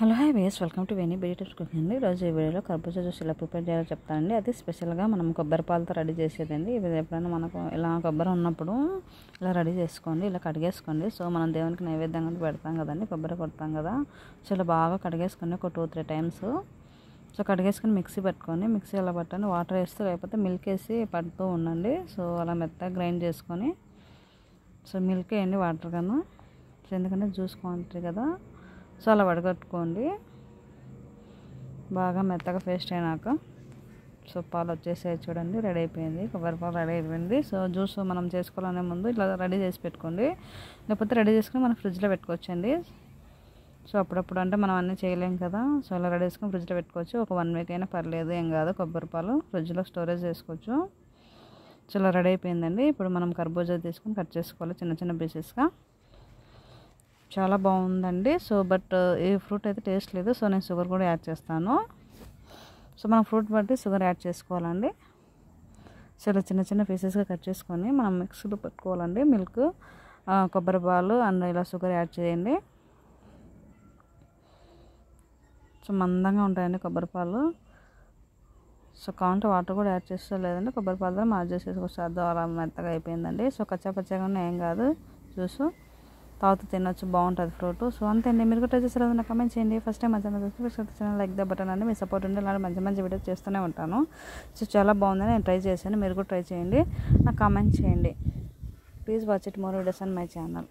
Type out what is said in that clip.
Hello hi guys welcome to Veni Berry tips cooking అండి. ఈరోజు ఈ వీడియోలో కర్బూజా జ్యూస్ ఇలా ప్రిపేర్ చేయాలో చెప్తానండి. అది స్పెషల్గా మనం కొబ్బరి పాలతో రెడీ చేసేదండి. ఇది ఎప్పుడైనా మనకు ఇలా కొబ్బరి ఉన్నప్పుడు ఇలా రెడీ చేసుకోండి, ఇలా కడిగేసుకోండి. సో మనం దేవునికి నైవేద్యంగా పెడతాం కదండి, కొబ్బరి కొడతాం కదా. సో ఇలా బాగా కడిగేసుకొని ఒక 2-3 టైమ్స్ సో కడిగేసుకొని మిక్సీ పెట్టుకొని, మిక్సీ అలా పట్టండి, వాటర్ వేస్తూ లేకపోతే మిల్క్ వేసి పడుతూ ఉండండి. సో అలా మెత్తగా గ్రైండ్ చేసుకొని, సో మిల్క్ వేయండి వాటర్ కన్నా, సో ఎందుకంటే జ్యూస్ క్వాంటిటీ కదా. సో అలా వడగట్టుకోండి, బాగా మెత్తగా పేస్ట్ అయినాక సో పాలు వచ్చేసాయి చూడండి, రెడీ అయిపోయింది, కొబ్బరి పాలు రెడీ అయిపోయింది. సో జ్యూస్ మనం చేసుకోవాలనే ముందు ఇట్లా రెడీ చేసి పెట్టుకోండి, లేకపోతే రెడీ చేసుకుని మనం ఫ్రిడ్జ్లో పెట్టుకోవచ్చండి. సో అప్పుడప్పుడు అంటే మనం అన్నీ చేయలేం కదా. సో ఇలా రెడీ చేసుకుని ఫ్రిడ్జ్లో పెట్టుకోవచ్చు. ఒక 1 వీక్ అయినా పర్లేదు, ఏం కాదు. కొబ్బరి పాలు ఫ్రిడ్జ్లో స్టోరేజ్ చేసుకోవచ్చు. సో ఇలా రెడీ అయిపోయిందండి. ఇప్పుడు మనం కర్బూజా తీసుకొని కట్ చేసుకోవాలి చిన్న చిన్న పీసెస్గా. చాలా బాగుందండి. సో బట్ ఈ ఫ్రూట్ అయితే టేస్ట్ లేదు, సో నేను షుగర్ కూడా యాడ్ చేస్తాను. సో మనం ఫ్రూట్ బట్టి షుగర్ యాడ్ చేసుకోవాలండి. సో ఇలా చిన్న చిన్న పీసెస్గా కట్ చేసుకొని మనం మిక్సీలో పెట్టుకోవాలండి. మిల్క్, కొబ్బరి పాలు అండ్ ఇలా షుగర్ యాడ్ చేయండి. సో మందంగా ఉంటాయండి కొబ్బరి పాలు. సో కావాలంటే వాటర్ కూడా యాడ్ చేస్తా, లేదంటే కొబ్బరి పాలు ద్వారా మార్జ్ చేసేసుకోవచ్చు. అది అలా మెత్తగా అయిపోయిందండి. సో కచ్చాపచ్చగా ఏం కాదు, జ్యూస్ తాగుతూ తినొచ్చు, బాగుంటుంది ఫ్రూట్. సో అంతే అండి. మీరు కూడా ట్రై చేస్తారు, నాకు కామెంట్ చేయండి. ఫస్ట్ టైం మంచిగా లైక్ ద బటన్ అండి. మీ సపోర్ట్ ఉంటే ఇలాంటి మంచి మంచి వీడియోస్ చేస్తూనే ఉంటాను. సో చాలా బాగుందని నేను ట్రై చేశాను, మీరు కూడా ట్రై చేయండి, నాకు కామెంట్ చేయండి. Please watch it more videos on my channel.